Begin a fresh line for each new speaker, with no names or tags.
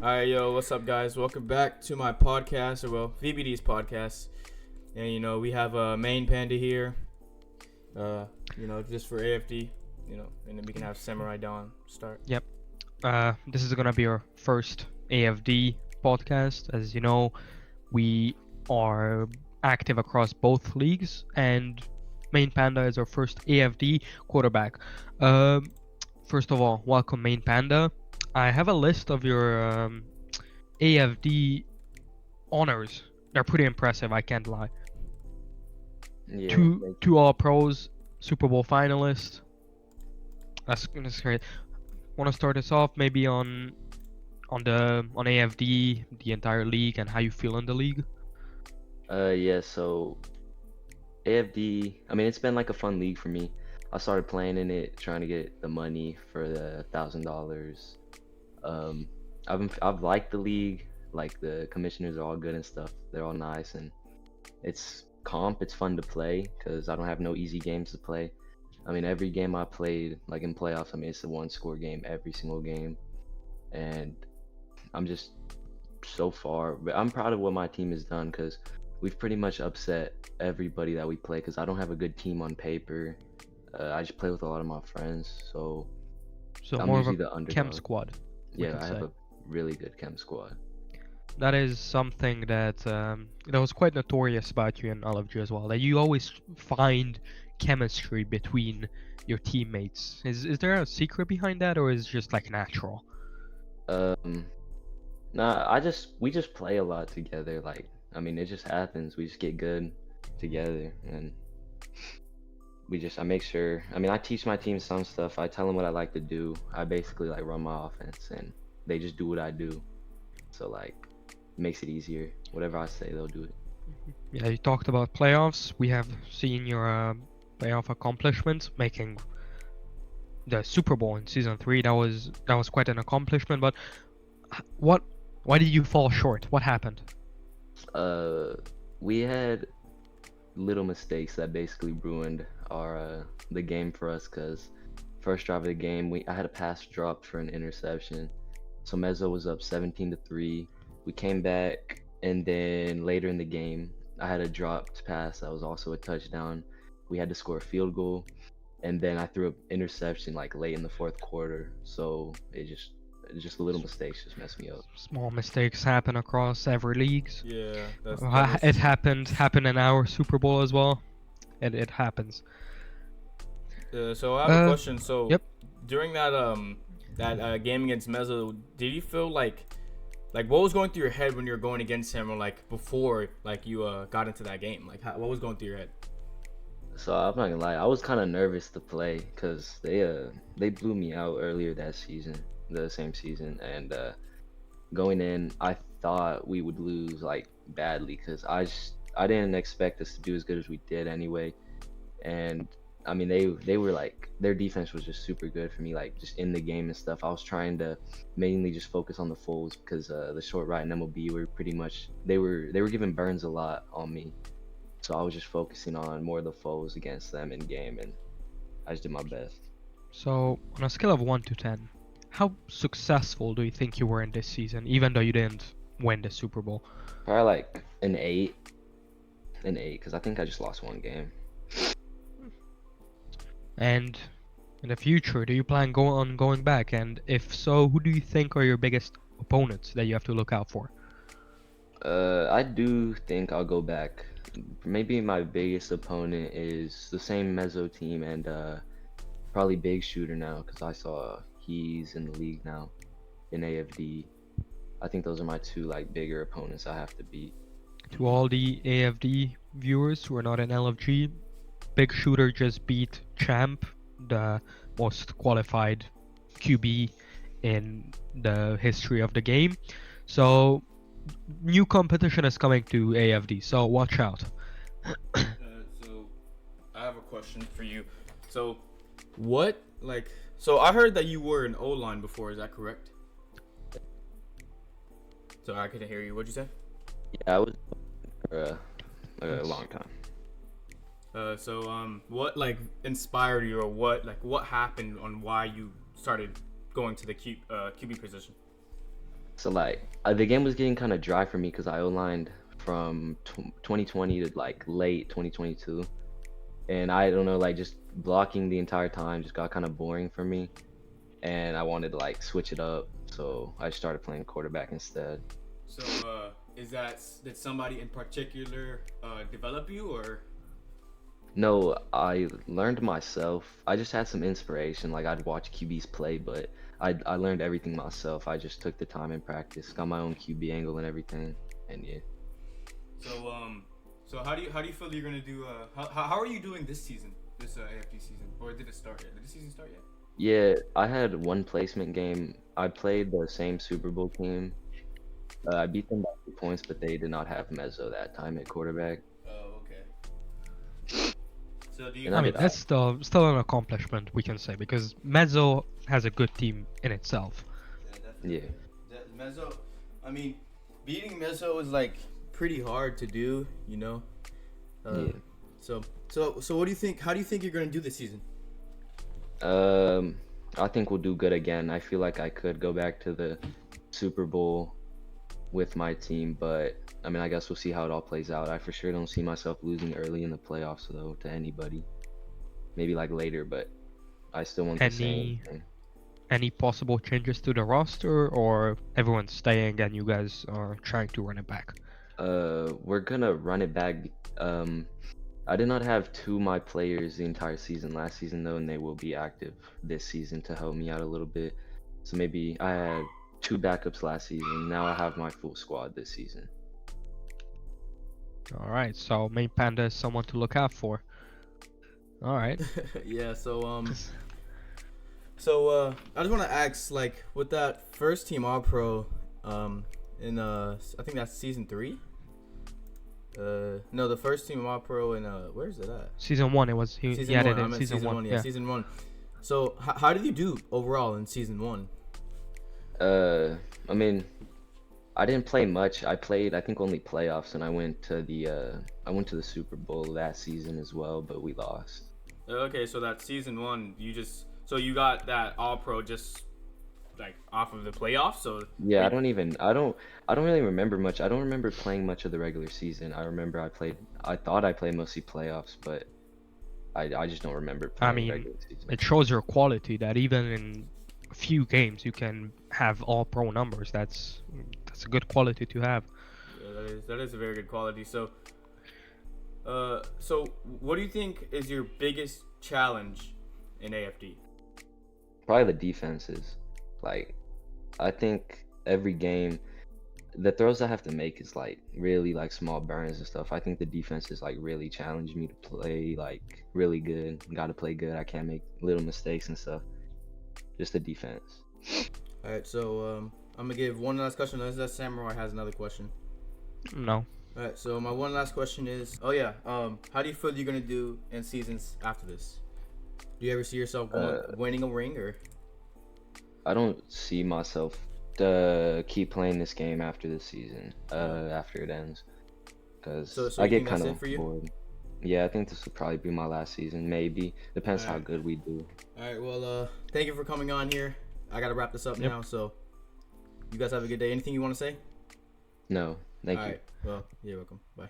Alright, yo, what's up, guys? Welcome back to my podcast, or well, VBD's podcast. And we have MainPanda here. Just for AFD. And then we can have Samurai Dawn start.
Yep. This is gonna be our first AFD podcast. As you know, we are active across both leagues, and MainPanda is our first AFD quarterback. First of all, welcome MainPanda. I have a list of your AFD honors. They're pretty impressive, I can't lie.
Yeah,
Two All Pros, Super Bowl finalist. That's great. Want to start us off maybe on AFD, the entire league, and how you feel in the league?
so AFD, I mean, it's been like a fun league for me. I started playing in it, trying to get the money for the $1,000. I've liked the league. Like, the commissioners are all good and stuff. They're all nice, and it's fun to play because I don't have no easy games to play. I mean, every game I played, like in playoffs, I mean, it's a one-score game every single game, and I'm just so far. But I'm proud of what my team has done because we've pretty much upset everybody that we play. Because I don't have a good team on paper. I just play with a lot of my friends, so I'm
more of
usually
a
the underdog.
chem squad.
Yeah, I have a really good chem squad.
That is something that that was quite notorious about you in LFG as well. That you always find chemistry between your teammates. Is there a secret behind that, or is it just like natural?
Nah, we just play a lot together. Like, I mean, it just happens. We just get good together, and I make sure. I mean, I teach my team some stuff. I tell them what I like to do. I basically like run my offense, and they just do what I do. So like, makes it easier. Whatever I say, they'll do it.
Yeah, you talked about playoffs. We have seen your playoff accomplishments, making the Super Bowl in season 3. That was quite an accomplishment. But why did you fall short? What happened?
We had little mistakes that basically ruined our the game for us. Cause first drive of the game, I had a pass dropped for an interception. So Mezzo was up 17-3. We came back, and then later in the game, I had a dropped pass that was also a touchdown. We had to score a field goal, and then I threw an interception like late in the fourth quarter. So it's just little mistakes just messed me up.
Small mistakes happen across every league.
Yeah,
It happened in our Super Bowl as well. It happens.
So I have a question. So
yep.
During that game against Mezzo, did you feel like what was going through your head when you were going against him, or like before you got into that game? Like what was going through your head?
So I'm not gonna lie, I was kind of nervous to play because they blew me out earlier that season, the same season, and going in, I thought we would lose like badly because I didn't expect us to do as good as we did anyway, and I mean they were like, their defense was just super good for me, like just in the game and stuff. I was trying to mainly just focus on the foes because the short right and MLB were pretty much, they were giving Burns a lot on me. So I was just focusing on more of the foes against them in game, and I just did my best.
So on a scale of 1 to 10, how successful do you think you were in this season, even though you didn't win the Super Bowl?
Probably like an 8, because I think I just lost one game.
And in the future, do you plan going back? And if so, who do you think are your biggest opponents that you have to look out for?
I do think I'll go back. Maybe my biggest opponent is the same Mezzo team, and probably Big Shooter now, because I saw he's in the league now in AFD. I think those are my two like bigger opponents I have to beat.
To all the AFD viewers who are not in LFG, Big Shooter just beat Champ, the most qualified QB in the history of the game. So new competition is coming to AFD, so watch out.
So I have a question for you. So so I heard that you were an O-line before, is that correct? So I couldn't hear you. What'd you say?
Yeah, I was for a long time.
What inspired you, or what happened on why you started going to the QB position?
So like the game was getting kind of dry for me because I O-lined from 2020 to like late 2022, and I don't know, like just blocking the entire time just got kind of boring for me, and I wanted to like switch it up, so I started playing quarterback instead.
So, did somebody in particular develop you, or?
No, I learned myself. I just had some inspiration. Like I'd watch QBs play, but I learned everything myself. I just took the time and practice, got my own QB angle and everything, and yeah.
So how do you feel you're gonna do? How are you doing this season? This AFD season, or did it start yet? Did the season start yet?
Yeah, I had one placement game. I played the same Super Bowl team. I beat them by 2 points, but they did not have Mezzo that time at quarterback.
Oh, okay. So do you?
And
I
I
mean,
did.
that's still an accomplishment, we can say, because Mezzo has a good team in itself.
Yeah, definitely.
Yeah.
Mezzo, I mean, beating Mezzo is like pretty hard to do, you know.
Yeah.
So what do you think? How do you think you're gonna do this season?
I think we'll do good again. I feel like I could go back to the Super Bowl with my team, but I mean, I guess we'll see how it all plays out. I for sure don't see myself losing early in the playoffs though to anybody. Maybe like later, but I still want the same thing.
Any possible changes to the roster, or everyone's staying and you guys are trying to run it back?
We're gonna run it back. I did not have two of my players the entire season last season though, and they will be active this season to help me out a little bit. So maybe I had two backups last season. Now I have my full squad this season.
All right, so MainPanda is someone to look out for. All right.
Yeah. I just want to ask, like, with that first team All Pro, in I think that's season 3. No, the first team All Pro in where's it at?
Season 1, it was
Season
he added
1.
in
I'm in
season 1. Yeah.
season 1. So how did you do overall in season 1?
I mean, I didn't play much. I played, I think, only playoffs, and I went to the Super Bowl that season as well, but we lost.
Okay, so that season 1, you got that All Pro just like off of the playoffs. So
Yeah, I don't really remember much. I don't remember playing much of the regular season. I thought I played mostly playoffs, but I just don't remember
I
playing
mean,
regular season.
it shows your quality that even in a few games you can have all pro numbers. That's a good quality to have.
Yeah, that is a very good quality. So what do you think is your biggest challenge in AFD?
Probably the defenses. Like, I think every game, the throws I have to make is like really like small burns and stuff. I think the defense is like really challenged me to play like really good. Got to play good. I can't make little mistakes and stuff. Just the defense.
All right, so I'm gonna give one last question. Unless that Samurai has another question.
No.
All right, so my one last question is, how do you feel you're gonna do in seasons after this? Do you ever see yourself winning a ring, or?
I don't see myself keep playing this game after this season. After it ends, because
So
I
you
get
think that's
kind
it
of
for you?
bored. Yeah, I think this will probably be my last season. Maybe depends how
Alright.
good we do.
All right, well, thank you for coming on here. I gotta wrap this up
Yep.
now. So, you guys have a good day. Anything you want to say?
No, thank
All
you.
right. Well, you're welcome. Bye.